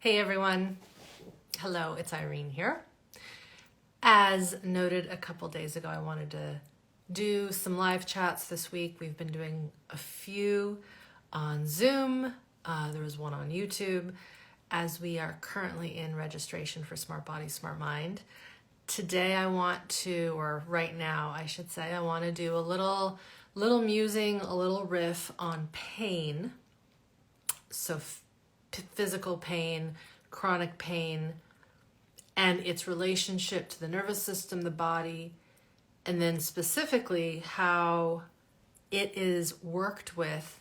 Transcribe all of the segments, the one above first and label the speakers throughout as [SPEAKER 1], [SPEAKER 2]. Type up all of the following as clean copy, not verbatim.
[SPEAKER 1] Hey everyone. Hello, it's Irene here. As noted a couple days ago, I wanted to do some live chats this week. We've been doing a few on Zoom. There was one on YouTube, as we are currently in registration for SmartBody SmartMind. Today I want to, or right now I should say, I want to do a little musing, a little riff on pain. So physical pain, chronic pain, and its relationship to the nervous system, the body, and then specifically how it is worked with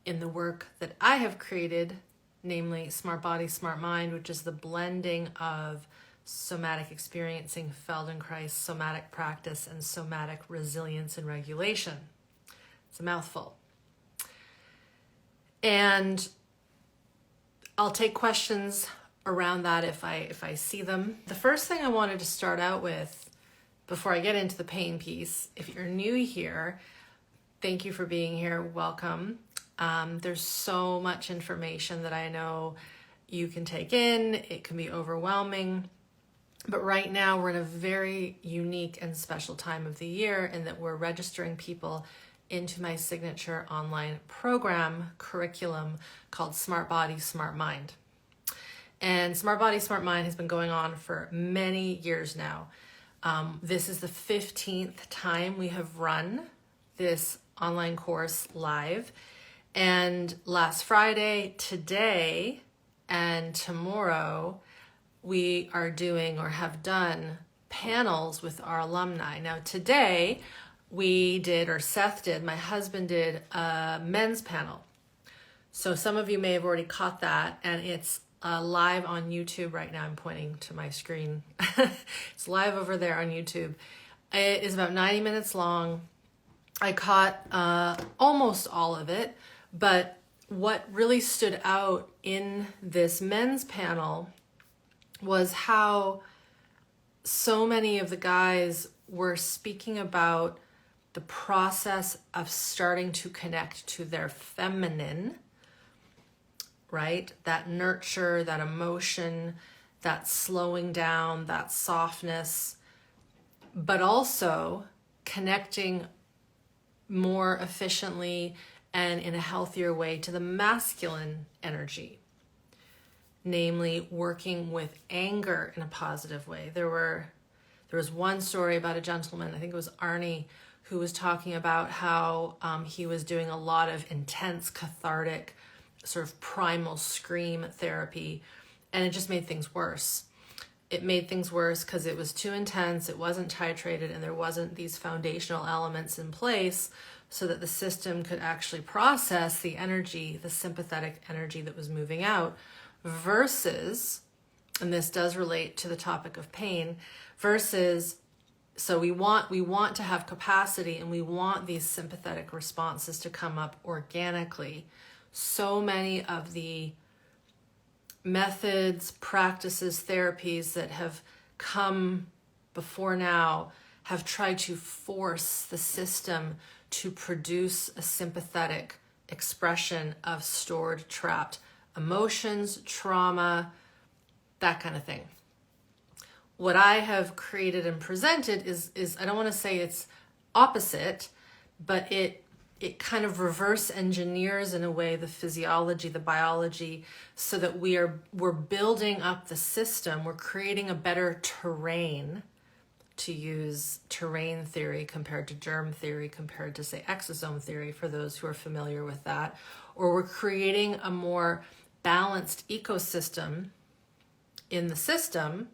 [SPEAKER 1] in the work that I have created, namely SmartBody SmartMind, which is the blending of somatic experiencing, feldenkrais, somatic practice, and somatic resilience and regulation. It's a mouthful. And I'll take questions around that if I see them. The first thing I wanted to start out with, before I get into the pain piece, if you're new here, thank you for being here. Welcome. There's so much information that I know you can take in. It can be overwhelming. But right now we're in a very unique and special time of the year in that we're registering people into my signature online program curriculum called SmartBody SmartMind. And SmartBody SmartMind has been going on for many years now. This is the 15th time we have run this online course live. And last Friday, today, and tomorrow, we are doing or have done panels with our alumni. Now today, we did, or Seth did, my husband did a men's panel. So some of you may have already caught that, and it's live on YouTube right now. I'm pointing to my screen. It's live over there on YouTube. It is about 90 minutes long. I caught almost all of it, but what really stood out in this men's panel was how so many of the guys were speaking about the process of starting to connect to their feminine, right? That nurture, that emotion, that slowing down, that softness, but also connecting more efficiently and in a healthier way to the masculine energy, namely working with anger in a positive way. There was one story about a gentleman, I think it was Arnie, who was talking about how he was doing a lot of intense, cathartic, sort of primal scream therapy, and it just made things worse. It made things worse because it was too intense, it wasn't titrated, and there wasn't these foundational elements in place so that the system could actually process the energy, the sympathetic energy that was moving out, versus, and this does relate to the topic of pain, versus, so we want to have capacity and we want these sympathetic responses to come up organically. So many of the methods, practices, therapies that have come before now have tried to force the system to produce a sympathetic expression of stored, trapped emotions, trauma, that kind of thing. What I have created and presented is I don't want to say it's opposite, but it kind of reverse engineers in a way the physiology, the biology, so that we're building up the system. We're creating a better terrain, to use terrain theory compared to germ theory, compared to, say, exosome theory, for those who are familiar with that. Or we're creating a more balanced ecosystem in the system,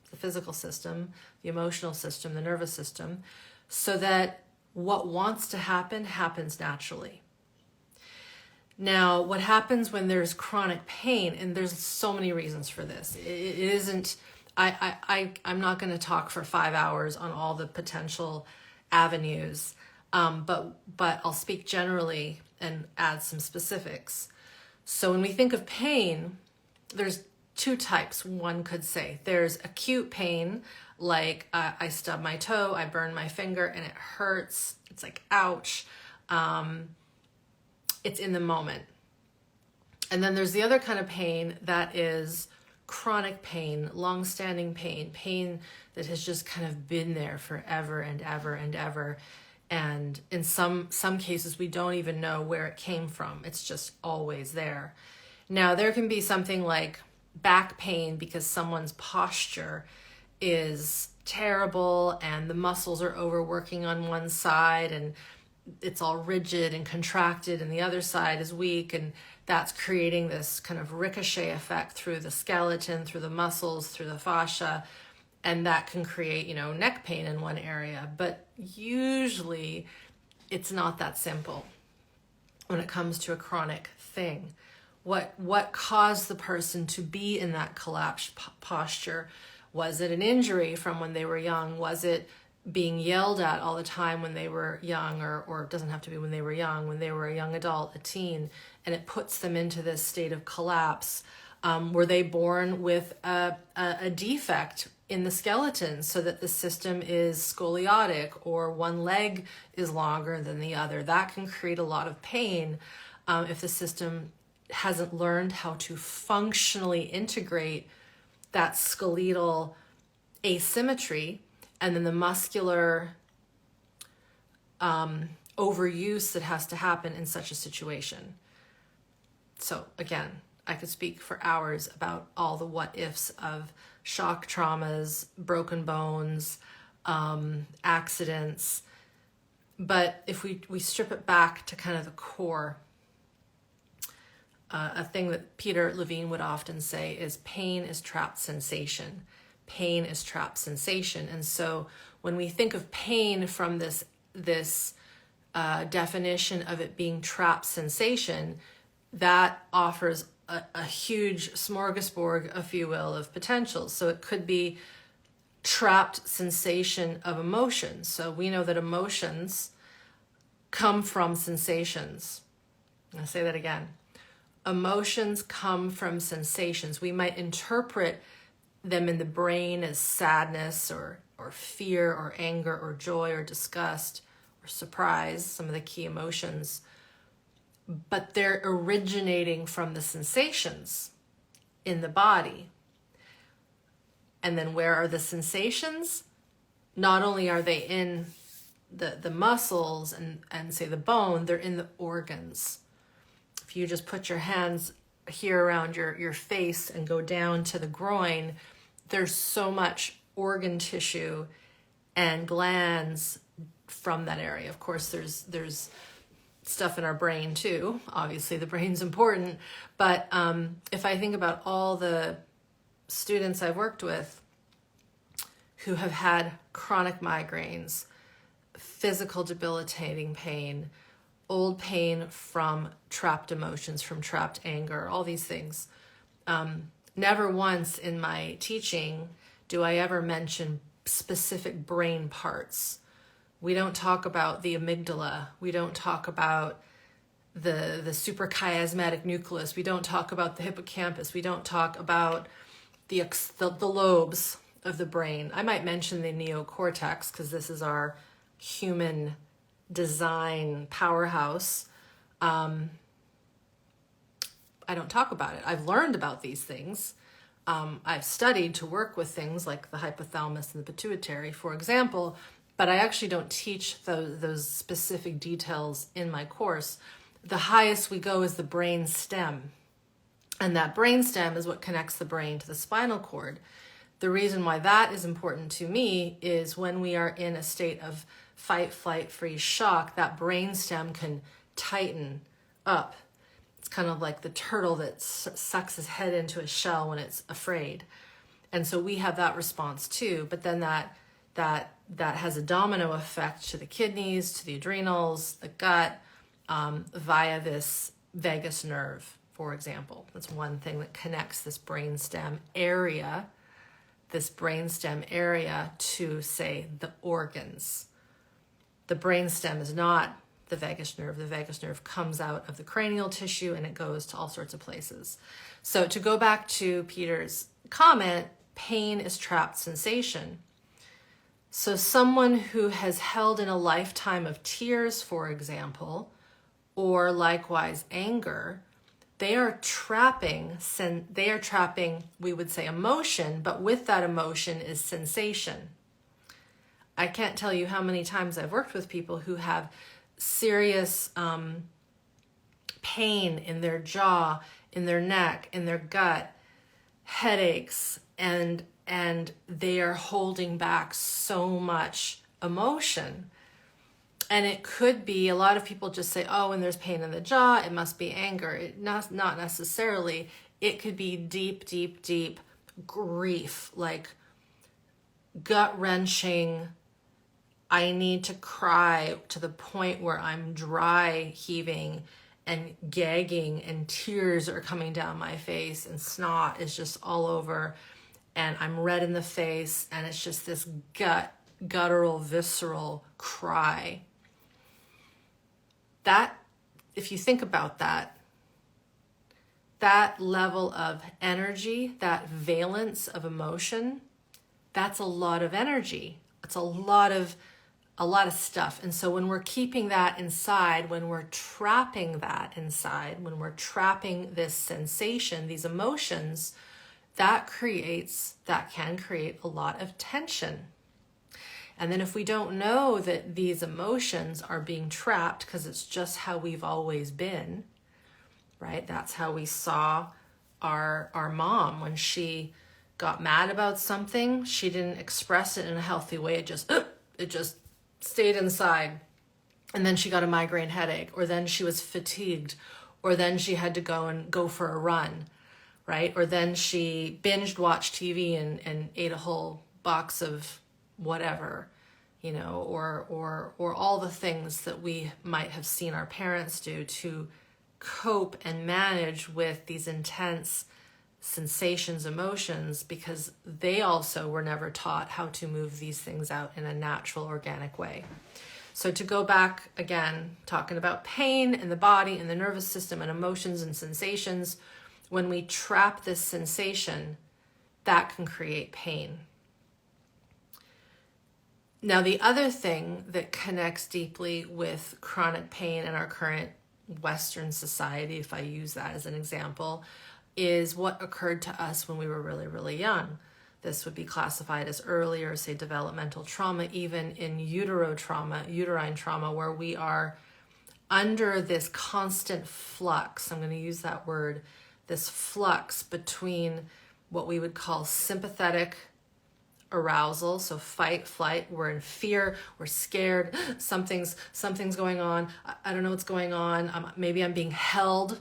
[SPEAKER 1] the physical system, the emotional system, the nervous system, so that what wants to happen happens naturally. Now, what happens when there's chronic pain, and there's so many reasons for this. It isn't, I'm not going to talk for 5 hours on all the potential avenues, but I'll speak generally and add some specifics. So when we think of pain, there's two types, one could say. There's acute pain, like I stub my toe, I burn my finger, and it hurts. It's like, ouch. It's in the moment. And then there's the other kind of pain that is chronic pain, long-standing pain, pain that has just kind of been there forever and ever and ever. And in some cases, we don't even know where it came from. It's just always there. Now, there can be something like back pain because someone's posture is terrible and the muscles are overworking on one side and it's all rigid and contracted and the other side is weak, and that's creating this kind of ricochet effect through the skeleton, through the muscles, through the fascia, and that can create, neck pain in one area. But usually it's not that simple when it comes to a chronic thing. What caused the person to be in that collapsed posture? Was it an injury from when they were young? Was it being yelled at all the time when they were young, or it doesn't have to be when they were young, when they were a young adult, a teen, and it puts them into this state of collapse? Were they born with a defect in the skeleton so that the system is scoliotic, or one leg is longer than the other? That can create a lot of pain if the system hasn't learned how to functionally integrate that skeletal asymmetry and then the muscular overuse that has to happen in such a situation. So again, I could speak for hours about all the what ifs of shock traumas, broken bones, accidents. But if we strip it back to kind of the core, a thing that Peter Levine would often say is pain is trapped sensation. Pain is trapped sensation. And so when we think of pain from this definition of it being trapped sensation, that offers a huge smorgasbord, if you will, of potentials. So it could be trapped sensation of emotions. So we know that emotions come from sensations. I'll say that again. Emotions come from sensations. We might interpret them in the brain as sadness or fear or anger or joy or disgust or surprise, some of the key emotions, but they're originating from the sensations in the body. And then where are the sensations? Not only are they in the muscles and say the bone, they're in the organs. If you just put your hands here around your face and go down to the groin, there's so much organ tissue and glands from that area. Of course, there's stuff in our brain too. Obviously, the brain's important. But if I think about all the students I've worked with who have had chronic migraines, physical debilitating pain, old pain from trapped emotions, from trapped anger, all these things. Never once in my teaching do I ever mention specific brain parts. We don't talk about the amygdala. We don't talk about the suprachiasmatic nucleus. We don't talk about the hippocampus. We don't talk about the lobes of the brain. I might mention the neocortex because this is our human design powerhouse. I don't talk about it. I've learned about these things. I've studied to work with things like the hypothalamus and the pituitary, for example, but I actually don't teach those specific details in my course. The highest we go is the brain stem. And that brain stem is what connects the brain to the spinal cord. The reason why that is important to me is when we are in a state of fight, flight, freeze, shock, that brain stem can tighten up. It's kind of like the turtle that sucks his head into a shell when it's afraid. And so we have that response too, but then that has a domino effect to the kidneys, to the adrenals, the gut, via this vagus nerve, for example. That's one thing that connects this brainstem area to, say, the organs. The brainstem is not the vagus nerve. The vagus nerve comes out of the cranial tissue and it goes to all sorts of places. So to go back to Peter's comment, pain is trapped sensation. So someone who has held in a lifetime of tears, for example, or likewise anger, they are trapping, we would say, emotion, but with that emotion is sensation. I can't tell you how many times I've worked with people who have serious pain in their jaw, in their neck, in their gut, headaches, and they are holding back so much emotion. And it could be, a lot of people just say, oh, when there's pain in the jaw, it must be anger. Not necessarily. It could be deep, deep, deep grief, like gut-wrenching, I need to cry to the point where I'm dry heaving and gagging and tears are coming down my face and snot is just all over and I'm red in the face and it's just this guttural, visceral cry. That, if you think about that level of energy, that valence of emotion, that's a lot of energy. It's a lot of stuff. And so when we're keeping that inside, when we're trapping that inside, when we're trapping this sensation, these emotions, that can create a lot of tension. And then if we don't know that these emotions are being trapped because it's just how we've always been, right? That's how we saw our mom when she got mad about something. She didn't express it in a healthy way. It just stayed inside. And then she got a migraine headache, or then she was fatigued, or then she had to go for a run, right? Or then she binged watched TV and ate a whole box of whatever, or all the things that we might have seen our parents do to cope and manage with these intense sensations, emotions, because they also were never taught how to move these things out in a natural, organic way. So to go back again, talking about pain in the body and the nervous system and emotions and sensations, when we trap this sensation, that can create pain. Now, the other thing that connects deeply with chronic pain in our current Western society, if I use that as an example, is what occurred to us when we were really, really young. This would be classified as early or say developmental trauma, even in uterine trauma, where we are under this constant flux. I'm going to use that word, this flux between what we would call sympathetic arousal, so fight, flight, we're in fear, we're scared, something's going on, I don't know what's going on, maybe I'm being held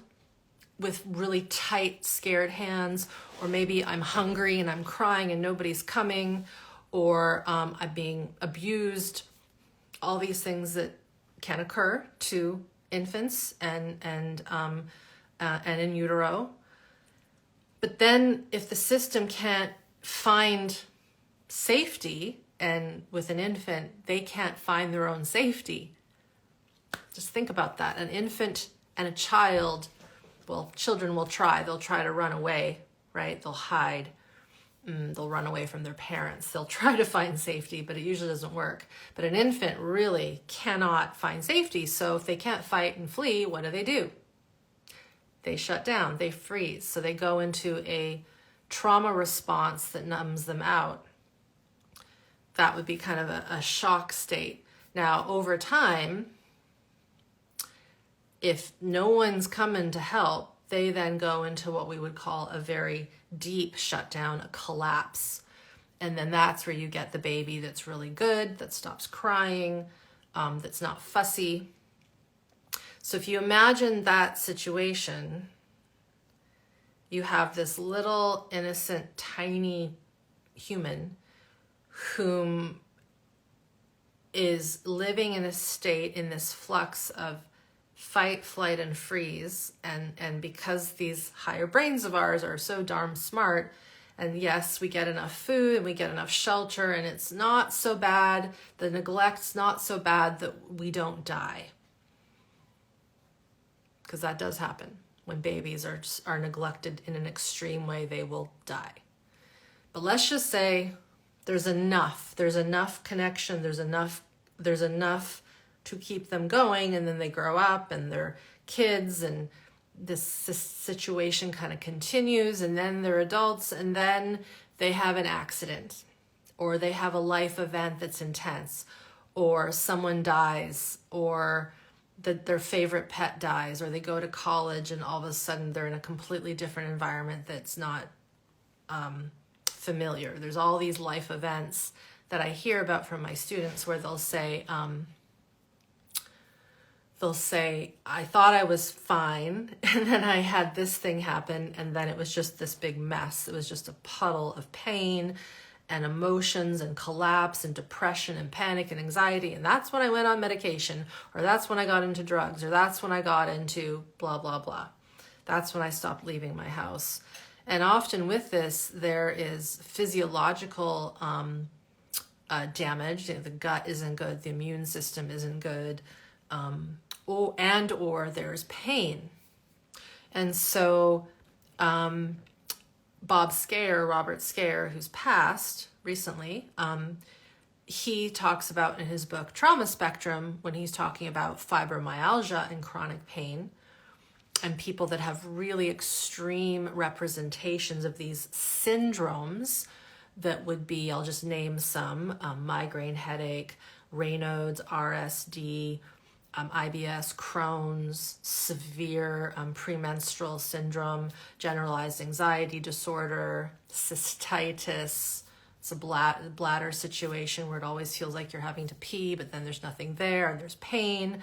[SPEAKER 1] with really tight, scared hands, or maybe I'm hungry and I'm crying and nobody's coming, or I'm being abused. All these things that can occur to infants and in utero. But then if the system can't find safety, and with an infant, they can't find their own safety. Just think about that. An infant and a child, well, children will try. They'll try to run away, right? They'll hide. They'll run away from their parents. They'll try to find safety, but it usually doesn't work. But an infant really cannot find safety. So if they can't fight and flee, what do? They shut down. They freeze. So they go into a trauma response that numbs them out. That would be kind of a shock state. Now, over time, if no one's coming to help, they then go into what we would call a very deep shutdown, a collapse. And then that's where you get the baby that's really good, that stops crying, that's not fussy. So if you imagine that situation, you have this little innocent, tiny human whom is living in a state, in this flux of fight, flight, and freeze. And because these higher brains of ours are so darn smart, and yes, we get enough food and we get enough shelter, and it's not so bad, the neglect's not so bad that we don't die. Because that does happen. When babies are neglected in an extreme way, they will die. But let's just say there's enough connection, there's enough to keep them going, and then they grow up and they're kids and this situation kind of continues, and then they're adults, and then they have an accident, or they have a life event that's intense, or someone dies, or their favorite pet dies, or they go to college and all of a sudden they're in a completely different environment that's not familiar. There's all these life events that I hear about from my students where they'll say, I thought I was fine, and then I had this thing happen, and then it was just this big mess. It was just a puddle of pain and emotions and collapse and depression and panic and anxiety, and that's when I went on medication, or that's when I got into drugs, or that's when I got into blah, blah, blah. That's when I stopped leaving my house. And often with this, there is physiological damage. The gut isn't good, the immune system isn't good, or there's pain. And so Robert Scare, who's passed recently, he talks about in his book Trauma Spectrum, when he's talking about fibromyalgia and chronic pain, and people that have really extreme representations of these syndromes that would be, I'll just name some, migraine headache, Raynaud's, RSD, IBS, Crohn's, severe premenstrual syndrome, generalized anxiety disorder, cystitis. It's a bladder situation where it always feels like you're having to pee, but then there's nothing there and there's pain.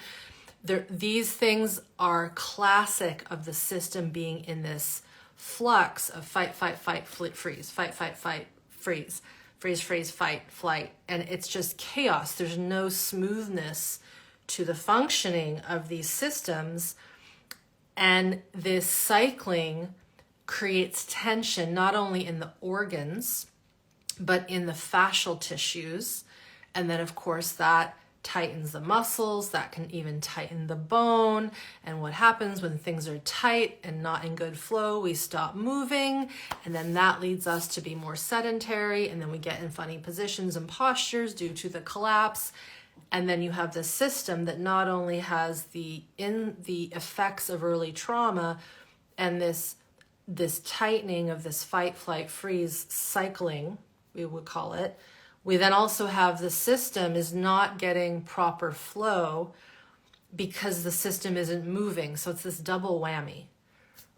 [SPEAKER 1] These things are classic of the system being in this flux of fight, freeze, fight, freeze, freeze, fight, flight. And it's just chaos. There's no smoothness to the functioning of these systems, and this cycling creates tension not only in the organs but in the fascial tissues, and then of course that tightens the muscles, that can even tighten the bone. And what happens when things are tight and not in good flow, we stop moving, and then that leads us to be more sedentary, and then we get in funny positions and postures due to the collapse. And then you have this system that not only has the effects of early trauma and this tightening of this fight, flight, freeze cycling, we would call it. We then also have the system is not getting proper flow because the system isn't moving. So it's this double whammy,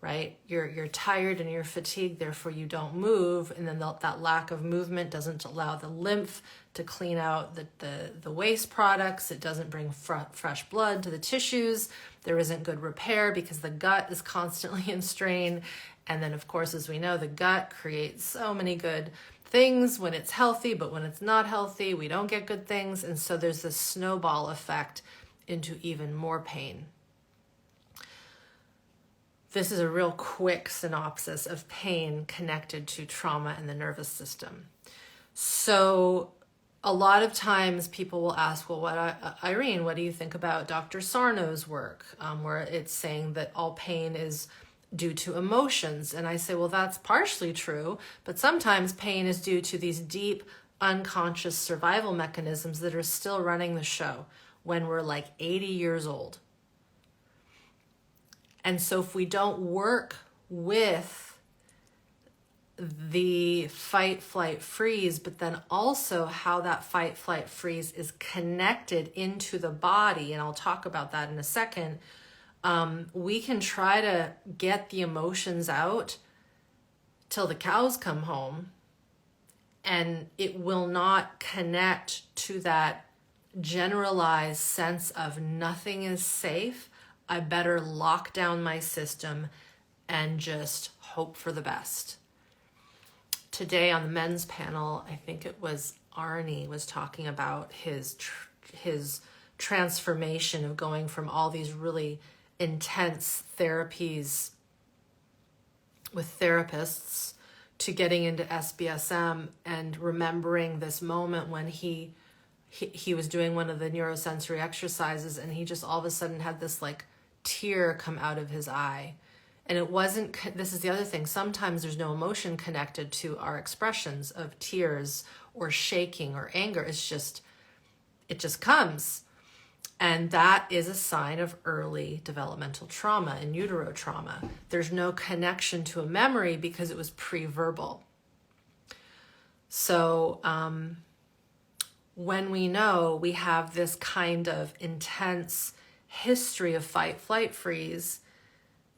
[SPEAKER 1] right? You're tired and you're fatigued, therefore you don't move. And then that lack of movement doesn't allow the lymph to clean out the waste products. It doesn't bring fresh blood to the tissues. There isn't good repair because the gut is constantly in strain. And then, of course, as we know, the gut creates so many good things when it's healthy, but when it's not healthy, we don't get good things. And so there's this snowball effect into even more pain. This is a real quick synopsis of pain connected to trauma in the nervous system. So a lot of times people will ask, well, Irene, what do you think about Dr. Sarno's work, where it's saying that all pain is due to emotions? And I say, well, that's partially true, but sometimes pain is due to these deep unconscious survival mechanisms that are still running the show when we're like 80 years old. And so if we don't work with the fight, flight, freeze, but then also how that fight, flight, freeze is connected into the body, and I'll talk about that in a second, we can try to get the emotions out till the cows come home, and it will not connect to that generalized sense of nothing is safe. I better lock down my system and just hope for the best. Today on the men's panel, I think it was Arnie was talking about his transformation of going from all these really intense therapies with therapists to getting into SBSM and remembering this moment when he was doing one of the neurosensory exercises, and he just all of a sudden had this like tear come out of his eye. And it wasn't, this is the other thing, sometimes there's no emotion connected to our expressions of tears or shaking or anger. It just comes. And that is a sign of early developmental trauma, in utero trauma. There's no connection to a memory because it was pre-verbal. So when we know we have this kind of intense history of fight, flight, freeze,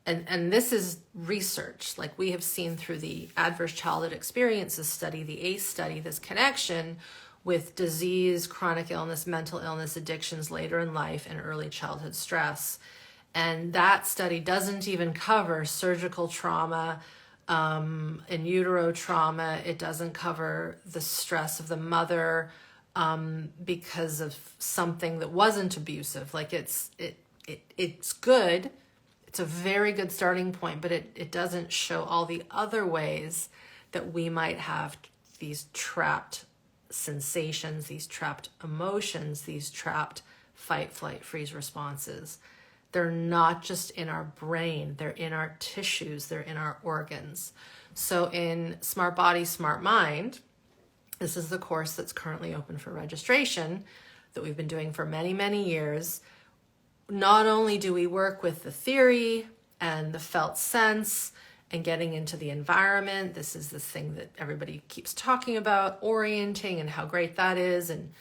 [SPEAKER 1] and this is research, like we have seen through the Adverse Childhood Experiences study, the ACE study, this connection with disease, chronic illness, mental illness, addictions later in life, and early childhood stress. And that study doesn't even cover surgical trauma, in utero trauma. It doesn't cover the stress of the mother because of something that wasn't abusive. Like it's good. It's a very good starting point, but it doesn't show all the other ways that we might have these trapped sensations, these trapped emotions, these trapped fight, flight, freeze responses. They're not just in our brain, they're in our tissues, they're in our organs. So in SmartBody SmartMind, this is the course that's currently open for registration that we've been doing for many, many years. Not only do we work with the theory and the felt sense and getting into the environment, this is the thing that everybody keeps talking about, orienting and how great that is. And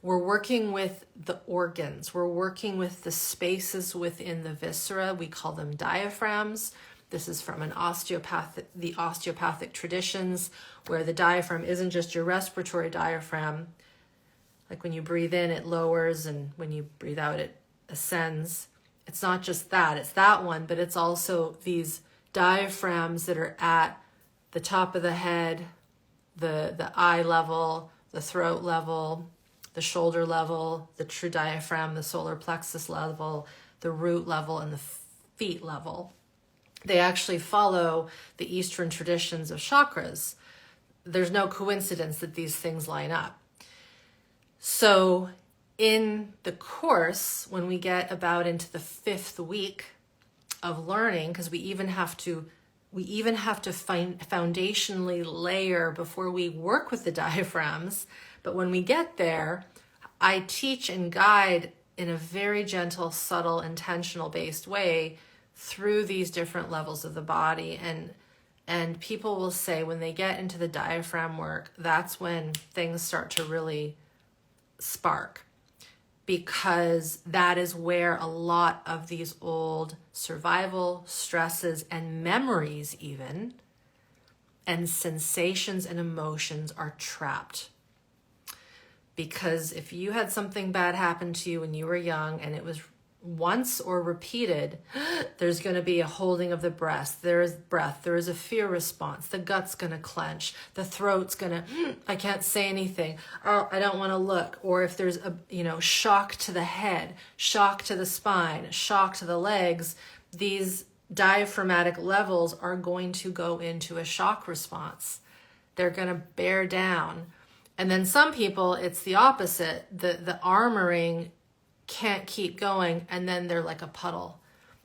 [SPEAKER 1] we're working with the organs. We're working with the spaces within the viscera. We call them diaphragms. This is from the osteopathic traditions, where the diaphragm isn't just your respiratory diaphragm. Like when you breathe in, it lowers, and when you breathe out, it ascends. It's not just that, it's that one, but it's also these diaphragms that are at the top of the head, the eye level, the throat level, the shoulder level, the true diaphragm, the solar plexus level, the root level, and the feet level. They actually follow the Eastern traditions of chakras. There's no coincidence that these things line up. So in the course, when we get about into the 5th week of learning, because we even have to foundationally layer before we work with the diaphragms. But when we get there, I teach and guide in a very gentle, subtle, intentional based way through these different levels of the body. And people will say when they get into the diaphragm work, that's when things start to really spark, because that is where a lot of these old survival stresses and memories even, and sensations and emotions are trapped. Because if you had something bad happen to you when you were young and it was once or repeated, there's going to be a holding of the breath. There is a fear response. The gut's going to clench. The throat's going to, I can't say anything. Oh, I don't want to look. Or if there's a, shock to the head, shock to the spine, shock to the legs, these diaphragmatic levels are going to go into a shock response. They're going to bear down. And then some people, it's the opposite. The armoring can't keep going, and then they're like a puddle.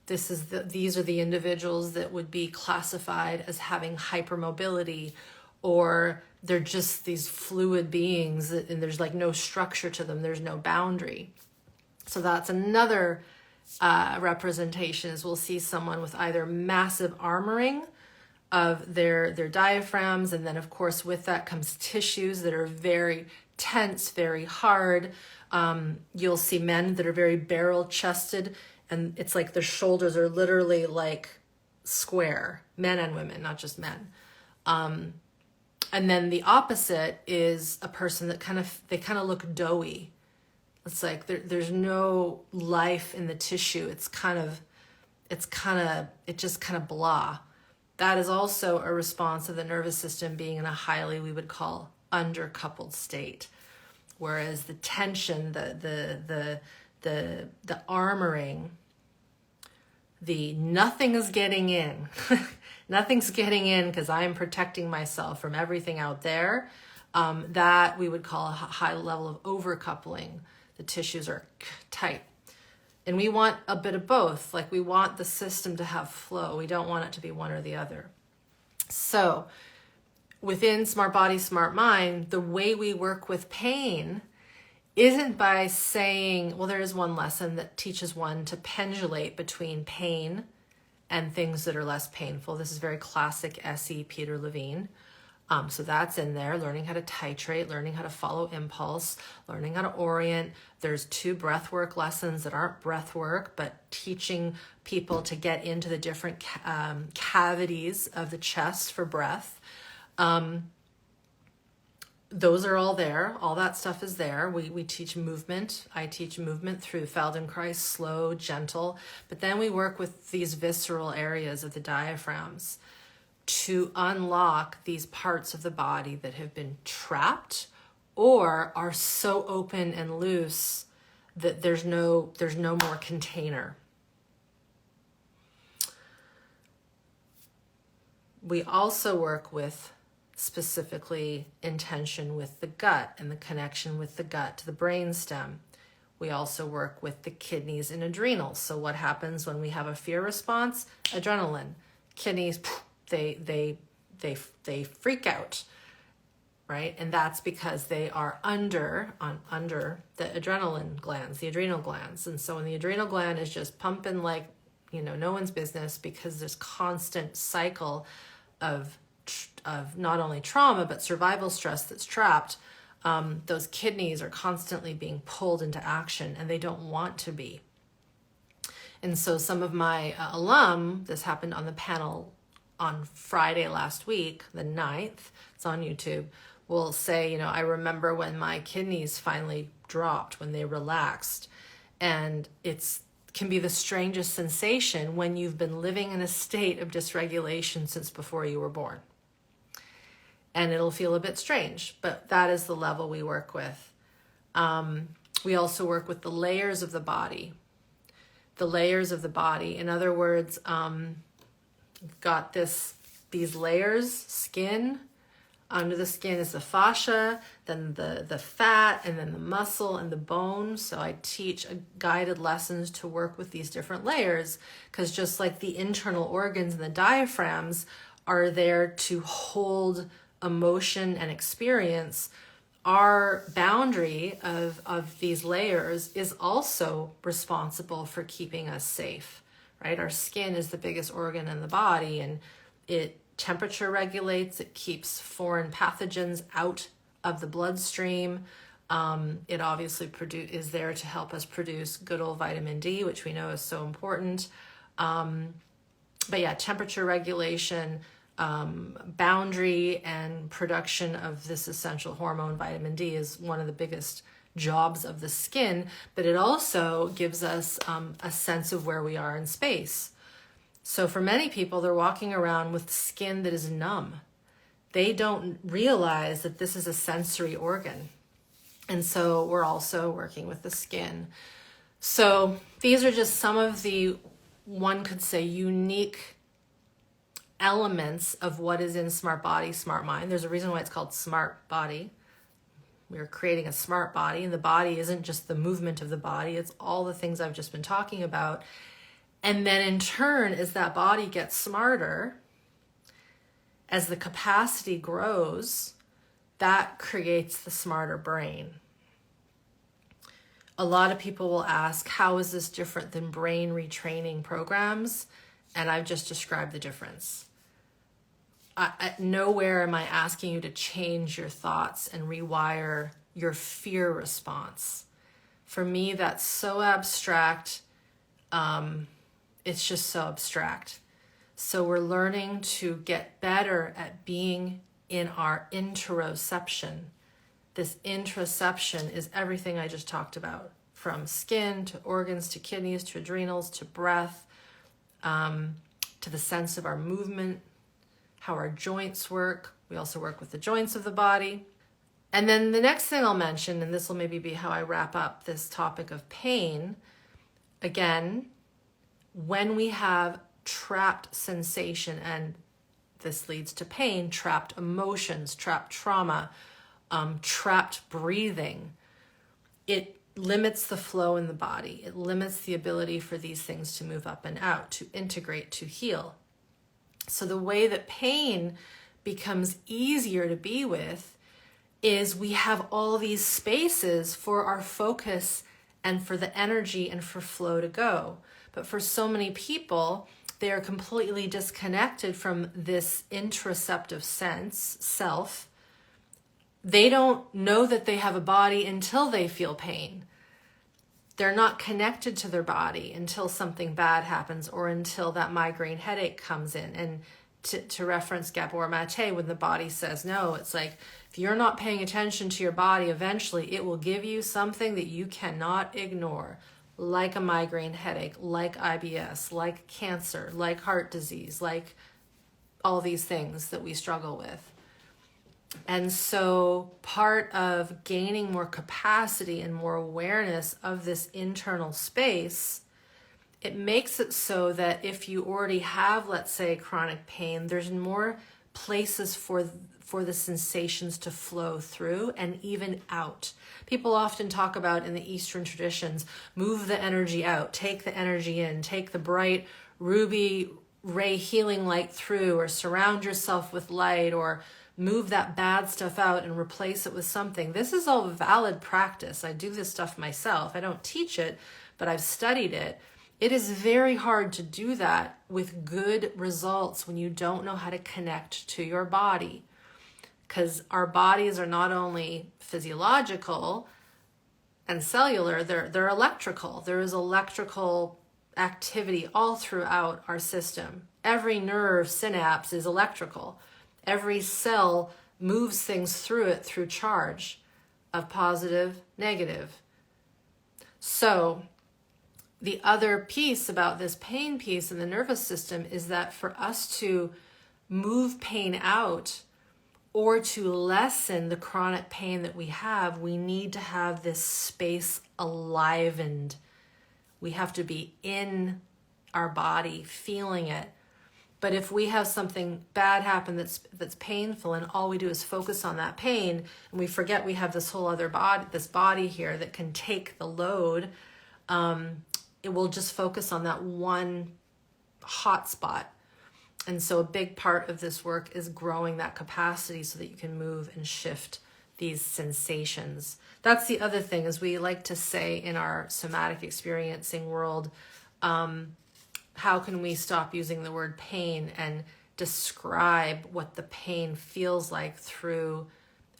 [SPEAKER 1] These are the individuals that would be classified as having hypermobility, or they're just these fluid beings, and there's like no structure to them. There's no boundary. So that's another representation, is we'll see someone with either massive armoring of their diaphragms, and then of course with that comes tissues that are very tense, very hard. You'll see men that are very barrel chested, and it's like their shoulders are literally like square, men and women, not just men. And then the opposite is a person that kind of look doughy. It's like there's no life in the tissue. It just kind of blah. That is also a response of the nervous system being in a highly, we would call, undercoupled state. Whereas the tension, the armoring, the nothing is getting in. Nothing's getting in because I'm protecting myself from everything out there. That we would call a high level of overcoupling. The tissues are tight. And we want a bit of both. Like we want the system to have flow. We don't want it to be one or the other. So within SmartBody SmartMind, the way we work with pain isn't by saying, well, there is one lesson that teaches one to pendulate between pain and things that are less painful. This is very classic SE Peter Levine. So that's in there, learning how to titrate, learning how to follow impulse, learning how to orient. There's 2 breath work lessons that aren't breath work, but teaching people to get into the different cavities of the chest for breath. Those are all there. All that stuff is there. We teach movement. I teach movement through feldenkrais, slow, gentle. But then we work with these visceral areas of the diaphragms to unlock these parts of the body that have been trapped or are so open and loose that there's no more container. We also work with specifically intention with the gut and the connection with the gut to the brainstem. We also work with the kidneys and adrenals. So what happens when we have a fear response? Adrenaline. Kidneys, they freak out, right? And that's because they are under the adrenaline glands, the adrenal glands. And so when the adrenal gland is just pumping like, no one's business, because there's constant cycle of not only trauma, but survival stress that's trapped, those kidneys are constantly being pulled into action, and they don't want to be. And so some of my alum, this happened on the panel on Friday last week, the 9th, it's on YouTube, will say, I remember when my kidneys finally dropped, when they relaxed. And can be the strangest sensation when you've been living in a state of dysregulation since before you were born. And it'll feel a bit strange, but that is the level we work with. We also work with the layers of the body. The layers of the body. In other words, got these layers, skin. Under the skin is the fascia, then the fat, and then the muscle and the bone. So I teach guided lessons to work with these different layers, because just like the internal organs and the diaphragms are there to hold emotion and experience, our boundary of these layers is also responsible for keeping us safe, right? Our skin is the biggest organ in the body, and it temperature regulates, it keeps foreign pathogens out of the bloodstream. It obviously is there to help us produce good old vitamin D, which we know is so important. But yeah, temperature regulation, boundary and production of this essential hormone, vitamin D, is one of the biggest jobs of the skin, but it also gives us a sense of where we are in space. So for many people, they're walking around with skin that is numb. They don't realize that this is a sensory organ. And so we're also working with the skin. So these are just some of the, one could say, unique elements of what is in SmartBody SmartMind. There's a reason why it's called SmartBody. We're creating a smart body, and the body isn't just the movement of the body, it's all the things I've just been talking about. And then in turn, as that body gets smarter, as the capacity grows, that creates the smarter brain. A lot of people will ask, how is this different than brain retraining programs? And I've just described the difference. Nowhere am I asking you to change your thoughts and rewire your fear response. For me, that's so abstract. It's just so abstract. So we're learning to get better at being in our interoception. This interoception is everything I just talked about, from skin to organs to kidneys to adrenals to breath, to the sense of our movement, how our joints work. We also work with the joints of the body. And then the next thing I'll mention, and this will maybe be how I wrap up this topic of pain, again, when we have trapped sensation, and this leads to pain, trapped emotions, trapped trauma, trapped breathing, it limits the flow in the body. It limits the ability for these things to move up and out, to integrate, to heal. So the way that pain becomes easier to be with is we have all these spaces for our focus and for the energy and for flow to go. But for so many people, they are completely disconnected from this interoceptive sense, self. They don't know that they have a body until they feel pain. They're not connected to their body until something bad happens or until that migraine headache comes in. And to reference Gabor Mate, when the body says no, it's like, if you're not paying attention to your body, eventually it will give you something that you cannot ignore, like a migraine headache, like IBS, like cancer, like heart disease, like all these things that we struggle with. And so part of gaining more capacity and more awareness of this internal space, it makes it so that if you already have, let's say, chronic pain, there's more places for the sensations to flow through and even out. People often talk about in the Eastern traditions, move the energy out, take the energy in, take the bright ruby ray healing light through, or surround yourself with light, or move that bad stuff out and replace it with something. This is all valid practice. I do this stuff myself. I don't teach it, but I've studied it. It is very hard to do that with good results when you don't know how to connect to your body. Because our bodies are not only physiological and cellular, they're electrical. There is electrical activity all throughout our system. Every nerve synapse is electrical. Every cell moves things through it through charge of positive, negative. So the other piece about this pain piece in the nervous system is that for us to move pain out or to lessen the chronic pain that we have, we need to have this space alivened. We have to be in our body, feeling it. But if we have something bad happen that's painful, and all we do is focus on that pain, and we forget we have this whole other body, this body here that can take the load, it will just focus on that one hot spot. And so a big part of this work is growing that capacity so that you can move and shift these sensations. That's the other thing, is we like to say in our somatic experiencing world, how can we stop using the word pain and describe what the pain feels like through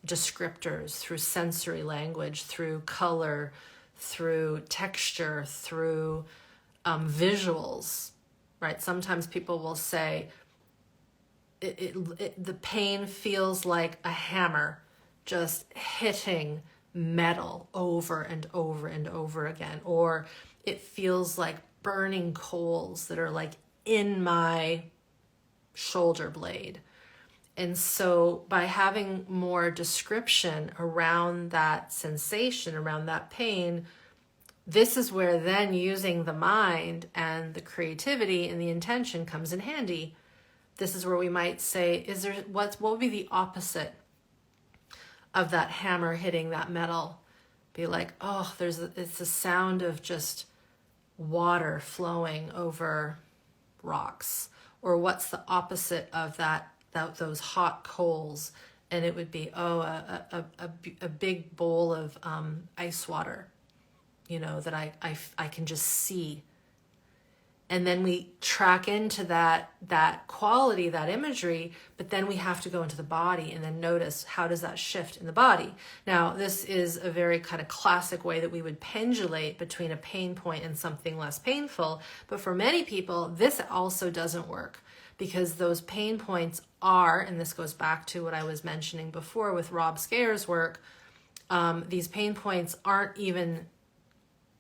[SPEAKER 1] descriptors, through sensory language, through color, through texture, through visuals, right? Sometimes people will say, the pain feels like a hammer just hitting metal over and over and over again, or it feels like burning coals that are like in my shoulder blade. And so by having more description around that sensation, around that pain, this is where then using the mind and the creativity and the intention comes in handy. This is where we might say, what would be the opposite of that hammer hitting that metal? Be like, oh, it's a sound of just water flowing over rocks. Or what's the opposite of those hot coals? And it would be, a big bowl of ice water, that I can just see. And then we track into that quality, that imagery, but then we have to go into the body and then notice, how does that shift in the body? Now, this is a very kind of classic way that we would pendulate between a pain point and something less painful. But for many people, this also doesn't work, because those pain points are, and this goes back to what I was mentioning before with Rob Scare's work, these pain points aren't even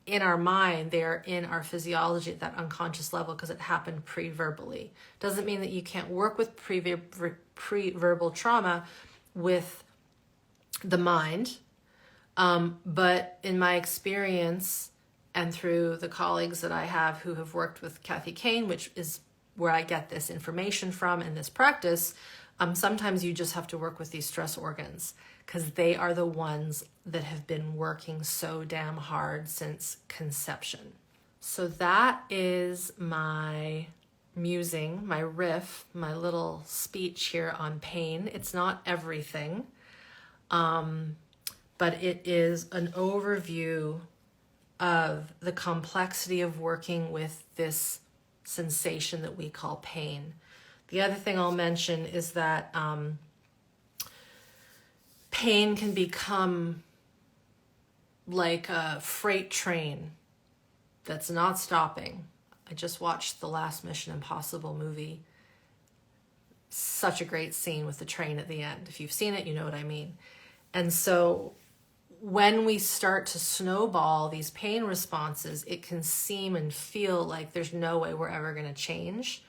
[SPEAKER 1] in our mind, they're in our physiology at that unconscious level, because it happened pre-verbally. Doesn't mean that you can't work with pre-verbal trauma with the mind, but in my experience and through the colleagues that I have who have worked with Kathy Kane, which is where I get this information from in this practice, sometimes you just have to work with these stress organs, because they are the ones that have been working so damn hard since conception. So that is my musing, my riff, my little speech here on pain. It's not everything. but it is an overview of the complexity of working with this sensation that we call pain. The other thing I'll mention is that pain can become like a freight train that's not stopping. I just watched the last Mission Impossible movie. Such a great scene with the train at the end. If you've seen it, you know what I mean. And so when we start to snowball these pain responses, it can seem and feel like there's no way we're ever going to change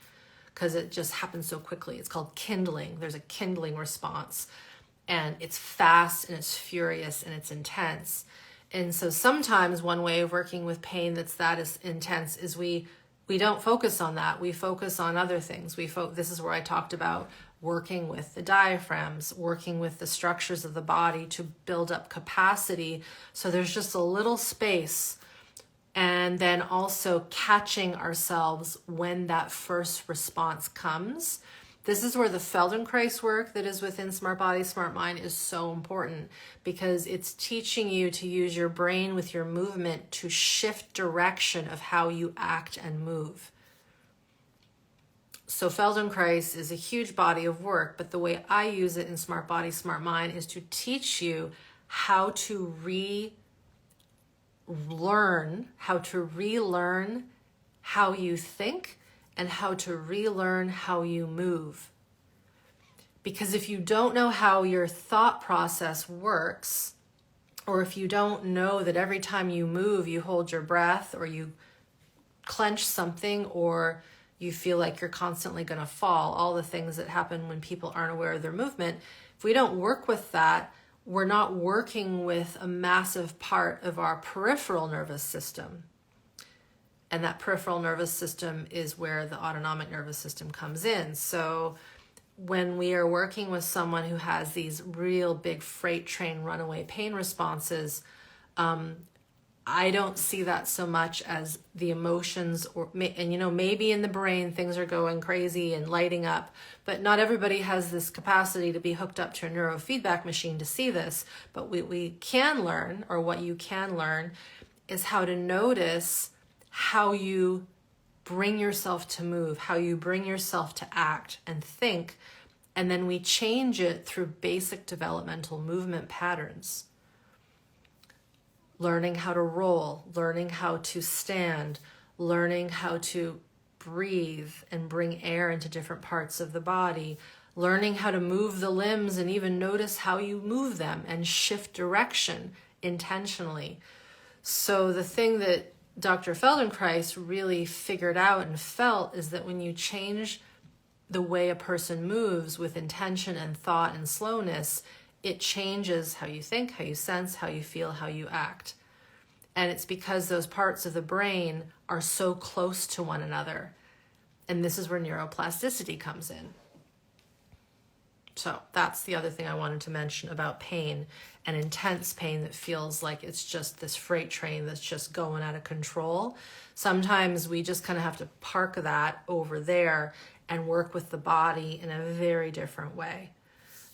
[SPEAKER 1] because it just happens so quickly. It's called kindling. There's a kindling response, and it's fast and it's furious and it's intense. And so sometimes one way of working with pain that's that is intense is we don't focus on that. We focus on other things. This is where I talked about working with the diaphragms, working with the structures of the body to build up capacity. So there's just a little space. And then also catching ourselves when that first response comes. This is where the feldenkrais work that is within SmartBody SmartMind is so important, because it's teaching you to use your brain with your movement to shift direction of how you act and move. So feldenkrais is a huge body of work, but the way I use it in SmartBody SmartMind is to teach you how to relearn how you think and how to relearn how you move. Because if you don't know how your thought process works, or if you don't know that every time you move, you hold your breath, or you clench something, or you feel like you're constantly going to fall, all the things that happen when people aren't aware of their movement, if we don't work with that, we're not working with a massive part of our peripheral nervous system. And that peripheral nervous system is where the autonomic nervous system comes in. So when we are working with someone who has these real big freight train runaway pain responses, I don't see that so much as the emotions, and maybe in the brain things are going crazy and lighting up, but not everybody has this capacity to be hooked up to a neurofeedback machine to see this. But we can learn, or what you can learn, is how to notice how you bring yourself to move, how you bring yourself to act and think, and then we change it through basic developmental movement patterns. Learning how to roll, learning how to stand, learning how to breathe and bring air into different parts of the body, learning how to move the limbs and even notice how you move them and shift direction intentionally. So the thing that Dr. Feldenkrais really figured out and felt is that when you change the way a person moves with intention and thought and slowness, it changes how you think, how you sense, how you feel, how you act. And it's because those parts of the brain are so close to one another. And this is where neuroplasticity comes in. So that's the other thing I wanted to mention about pain, and intense pain that feels like it's just this freight train that's just going out of control. Sometimes we just kind of have to park that over there and work with the body in a very different way.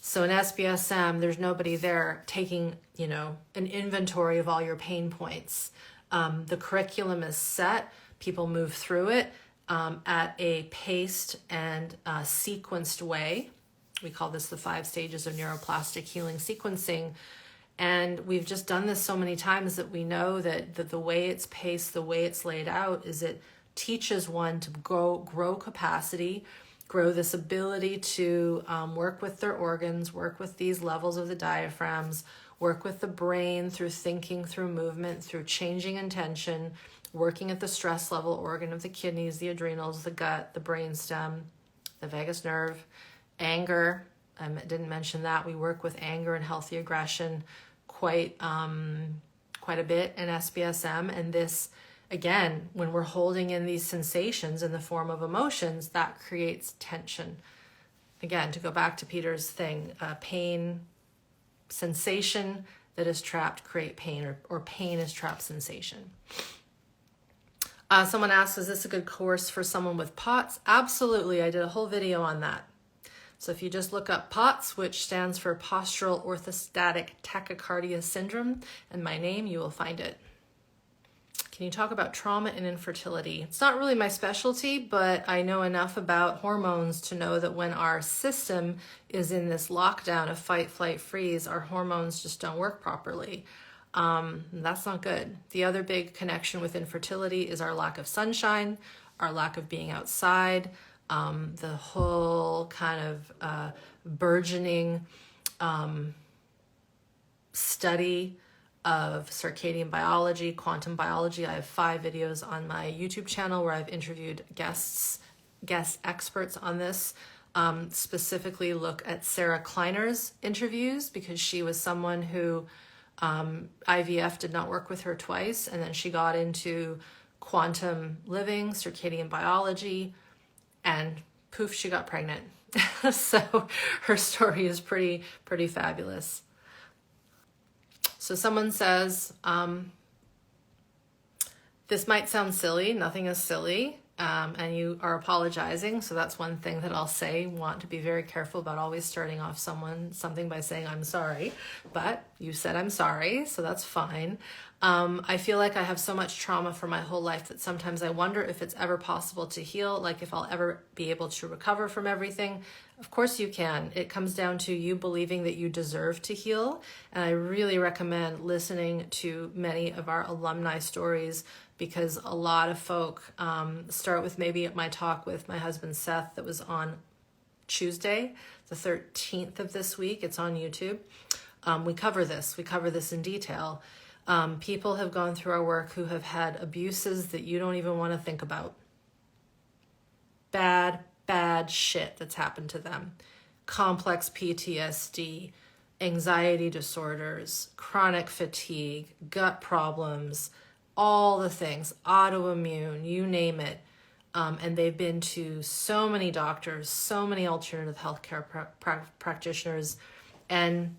[SPEAKER 1] So in SBSM, there's nobody there taking, an inventory of all your pain points. The curriculum is set. People move through it at a paced and sequenced way. We call this the 5 stages of neuroplastic healing sequencing. And we've just done this so many times that we know that the way it's paced, the way it's laid out, is it teaches one to grow capacity, grow this ability to work with their organs, work with these levels of the diaphragms, work with the brain through thinking, through movement, through changing intention, working at the stress level organ of the kidneys, the adrenals, the gut, the brainstem, the vagus nerve. Anger, I didn't mention that. We work with anger and healthy aggression quite a bit in SBSM. And this, again, when we're holding in these sensations in the form of emotions, that creates tension. Again, to go back to Peter's thing, pain, sensation that is trapped create pain, or pain is trapped sensation. Someone asked, is this a good course for someone with POTS? Absolutely. I did a whole video on that. So if you just look up POTS, which stands for Postural Orthostatic Tachycardia Syndrome, and my name, you will find it. Can you talk about trauma and infertility? It's not really my specialty, but I know enough about hormones to know that when our system is in this lockdown of fight, flight, freeze, our hormones just don't work properly. That's not good. The other big connection with infertility is our lack of sunshine, our lack of being outside, the whole kind of burgeoning study of circadian biology, quantum biology. I have 5 videos on my YouTube channel where I've interviewed guest experts on this. Specifically look at Sarah Kleiner's interviews, because she was someone who IVF did not work with her twice, and then she got into quantum living, circadian biology, and poof, she got pregnant. So her story is pretty fabulous. So someone says, this might sound silly, nothing is silly, and you are apologizing. So that's one thing that I'll say. Want to be very careful about always starting off something by saying, I'm sorry, but you said I'm sorry, so that's fine. I feel like I have so much trauma for my whole life that sometimes I wonder if it's ever possible to heal, like if I'll ever be able to recover from everything. Of course you can. It comes down to you believing that you deserve to heal. And I really recommend listening to many of our alumni stories, because a lot of folk start with maybe my talk with my husband Seth that was on Tuesday, the 13th of this week. It's on YouTube. We cover this in detail. People have gone through our work who have had abuses that you don't even want to think about. Bad shit that's happened to them. Complex PTSD, anxiety disorders, chronic fatigue, gut problems, all the things, autoimmune, you name it. And they've been to so many doctors, so many alternative healthcare practitioners. And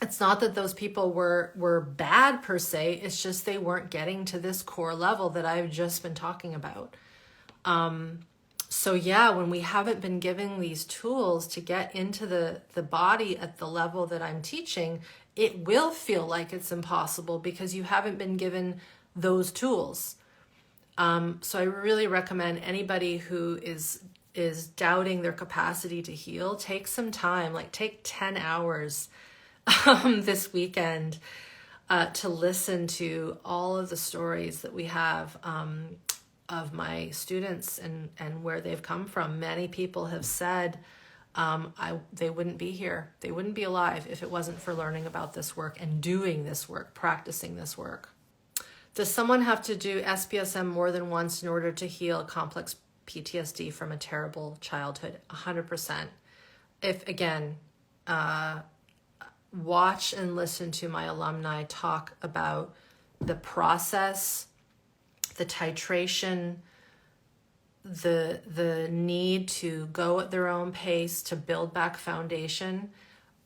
[SPEAKER 1] it's not that those people were bad per se, it's just they weren't getting to this core level that I've just been talking about. So yeah, when we haven't been given these tools to get into the body at the level that I'm teaching, it will feel like it's impossible because you haven't been given those tools. So I really recommend anybody who is doubting their capacity to heal, take some time, like take 10 hours this weekend to listen to all of the stories that we have of my students and where they've come from. Many people have said they wouldn't be here. They wouldn't be alive if it wasn't for learning about this work and doing this work, practicing this work. Does someone have to do SBSM more than once in order to heal complex PTSD from a terrible childhood? 100%. If, again, watch and listen to my alumni talk about the process, the titration, the need to go at their own pace to build back foundation.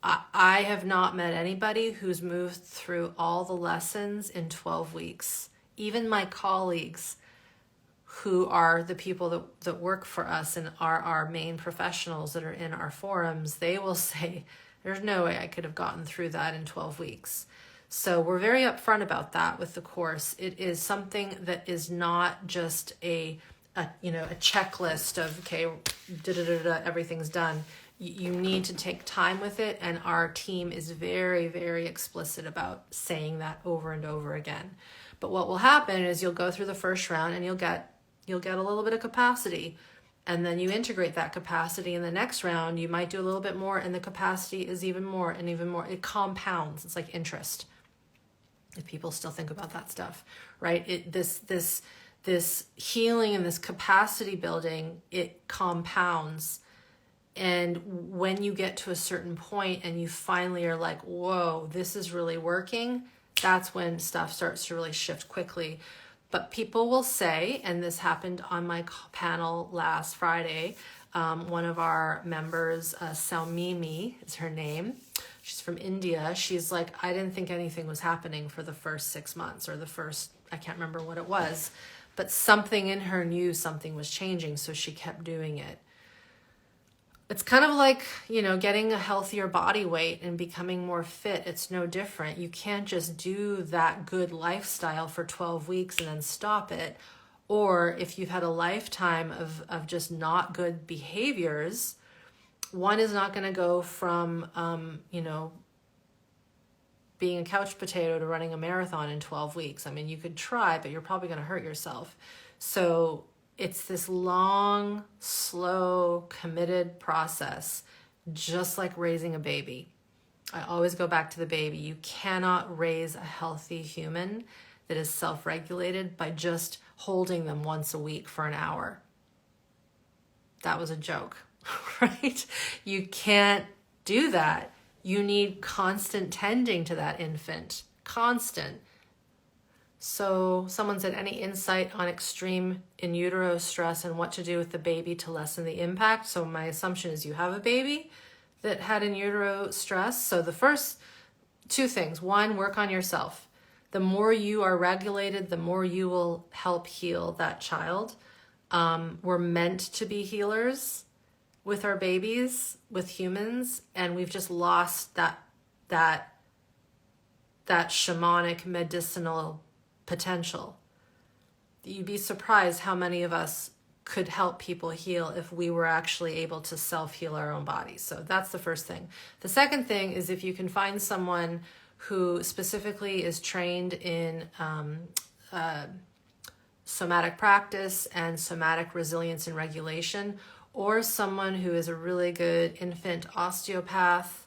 [SPEAKER 1] I have not met anybody who's moved through all the lessons in 12 weeks. Even my colleagues who are the people that work for us and are our main professionals that are in our forums, they will say, there's no way I could have gotten through that in 12 weeks. So we're very upfront about that with the course. It is something that is not just a checklist of, okay, everything's done. You need to take time with it, and our team is very, very explicit about saying that over and over again. But what will happen is you'll go through the first round and you'll get a little bit of capacity, and then you integrate that capacity in the next round. You might do a little bit more, and the capacity is even more and even more. It compounds. It's like interest, if people still think about that stuff, right? This healing and this capacity building, it compounds. And when you get to a certain point and you finally are like, whoa, this is really working, that's when stuff starts to really shift quickly. But people will say, and this happened on my panel last Friday, one of our members, Salmimi is her name. She's from India. She's like, I didn't think anything was happening for the first 6 months, or I can't remember what it was, but something in her knew something was changing, so she kept doing it. It's kind of like, getting a healthier body weight and becoming more fit. It's no different. You can't just do that good lifestyle for 12 weeks and then stop it. Or if you've had a lifetime of just not good behaviors, one is not going to go from, being a couch potato to running a marathon in 12 weeks. I mean, you could try, but you're probably going to hurt yourself. So it's this long, slow, committed process, just like raising a baby. I always go back to the baby. You cannot raise a healthy human that is self-regulated by just holding them once a week for an hour. That was a joke, right? You can't do that. You need constant tending to that infant, constant. So someone said, any insight on extreme in utero stress and what to do with the baby to lessen the impact? So my assumption is you have a baby that had in utero stress. So the first two things: one, work on yourself. The more you are regulated, the more you will help heal that child. We're meant to be healers with our babies, with humans, and we've just lost that shamanic medicinal potential. You'd be surprised how many of us could help people heal if we were actually able to self-heal our own bodies. So that's the first thing. The second thing is, if you can find someone who specifically is trained in somatic practice and somatic resilience and regulation, or someone who is a really good infant osteopath.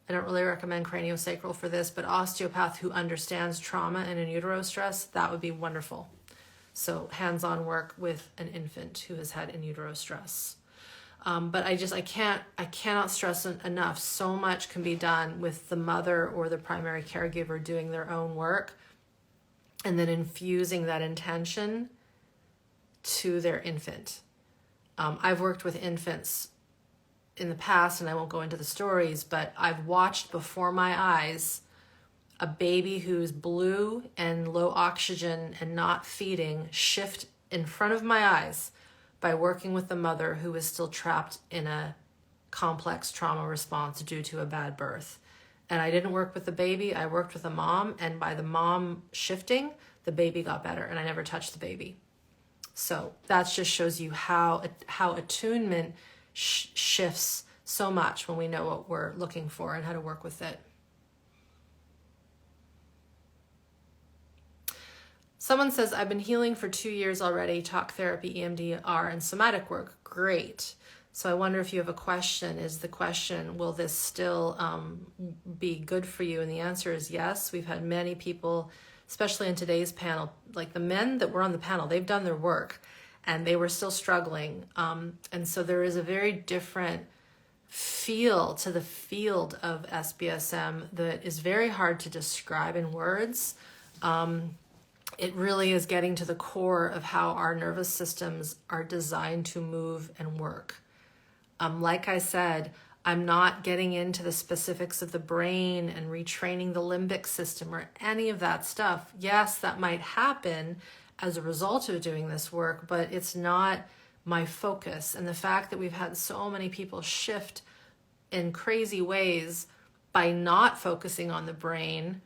[SPEAKER 1] I don't really recommend craniosacral for this, but osteopath who understands trauma and in utero stress, that would be wonderful. So hands-on work with an infant who has had in utero stress. But I cannot stress enough, so much can be done with the mother or the primary caregiver doing their own work and then infusing that intention to their infant. I've worked with infants in the past, and I won't go into the stories, but I've watched before my eyes a baby who's blue and low oxygen and not feeding shift in front of my eyes by working with the mother who is still trapped in a complex trauma response due to a bad birth. And I didn't work with the baby, I worked with the mom, and by the mom shifting, the baby got better, and I never touched the baby. So that just shows you how attunement shifts so much when we know what we're looking for and how to work with it. Someone says, I've been healing for 2 years already, talk therapy, EMDR, and somatic work. Great. So I wonder if you have a question. Is the question, will this still be good for you? And the answer is yes. We've had many people, especially in today's panel, like the men that were on the panel, they've done their work and they were still struggling. And so there is a very different feel to the field of SBSM that is very hard to describe in words. It really is getting to the core of how our nervous systems are designed to move and work. Like I said, I'm not getting into the specifics of the brain and retraining the limbic system or any of that stuff. Yes, that might happen as a result of doing this work, but it's not my focus. And the fact that we've had so many people shift in crazy ways by not focusing on the brain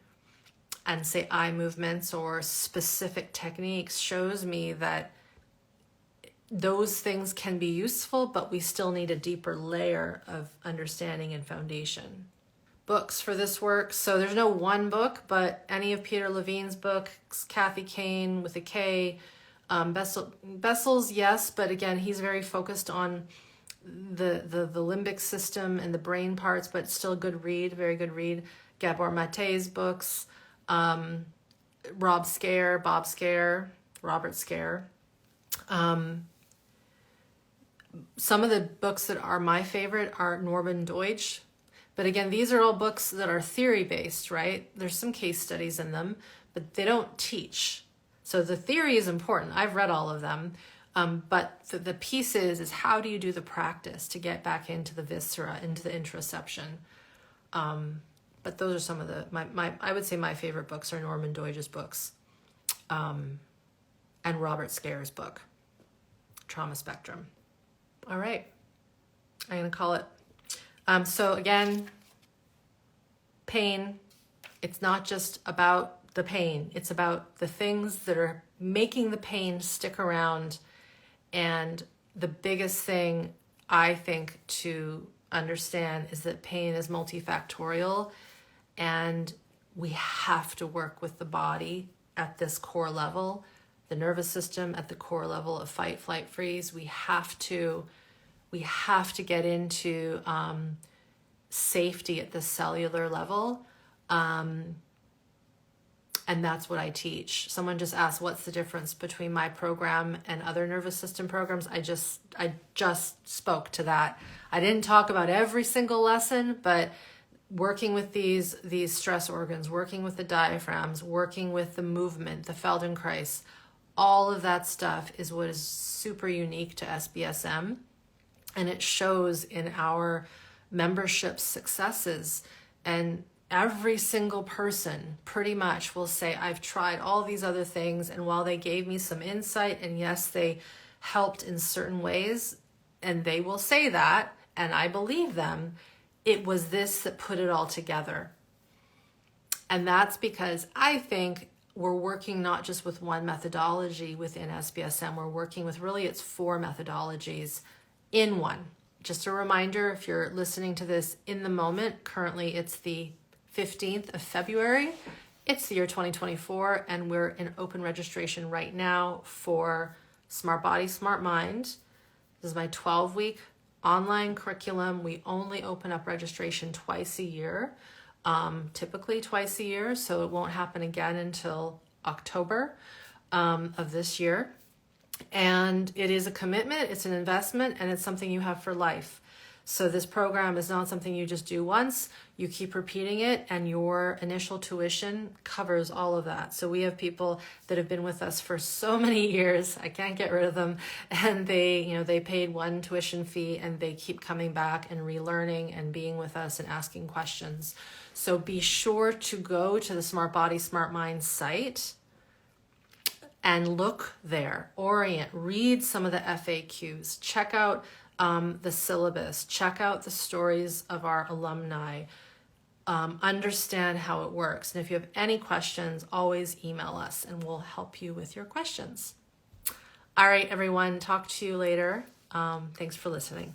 [SPEAKER 1] and say eye movements or specific techniques shows me that those things can be useful, but we still need a deeper layer of understanding and foundation. Books for this work. So there's no one book, but any of Peter Levine's books, Kathy Kane with a K, Bessel's, yes, but again, he's very focused on the limbic system and the brain parts, but still a good read, very good read. Gabor Mate's books, Robert Scare. Some of the books that are my favorite are Norman Deutsch. But again, these are all books that are theory-based, right? There's some case studies in them, but they don't teach. So the theory is important. I've read all of them. But the piece is how do you do the practice to get back into the viscera, into the interoception? But those are some of I would say my favorite books are Norman Deutsch's books and Robert Scare's book, Trauma Spectrum. All right. I'm going to call it. So again, pain, it's not just about the pain. It's about the things that are making the pain stick around. And the biggest thing I think to understand is that pain is multifactorial, and we have to work with the body at this core level, the nervous system at the core level of fight, flight, freeze. We have to get into safety at the cellular level. And that's what I teach. Someone just asked, what's the difference between my program and other nervous system programs? I just spoke to that. I didn't talk about every single lesson, but working with these stress organs, working with the diaphragms, working with the movement, the feldenkrais, all of that stuff is what is super unique to SBSM. And it shows in our membership successes. And every single person pretty much will say, I've tried all these other things, and while they gave me some insight, and yes, they helped in certain ways, and they will say that, and I believe them, it was this that put it all together. And that's because I think we're working not just with one methodology within SBSM, we're working with really it's 4 methodologies in one. Just a reminder, if you're listening to this in the moment, currently it's the 15th of February. It's the year 2024, and we're in open registration right now for SmartBody SmartMind. This is my 12-week online curriculum. We only open up registration twice a year, typically twice a year, so it won't happen again until October of this year. And it is a commitment, it's an investment, and it's something you have for life. So this program is not something you just do once, you keep repeating it, and your initial tuition covers all of that. So we have people that have been with us for so many years, I can't get rid of them, and they paid one tuition fee and they keep coming back and relearning and being with us and asking questions. So be sure to go to the SmartBody SmartMind site and look there, orient, read some of the FAQs, check out the syllabus, check out the stories of our alumni, understand how it works. And if you have any questions, always email us and we'll help you with your questions. All right, everyone, talk to you later. Thanks for listening.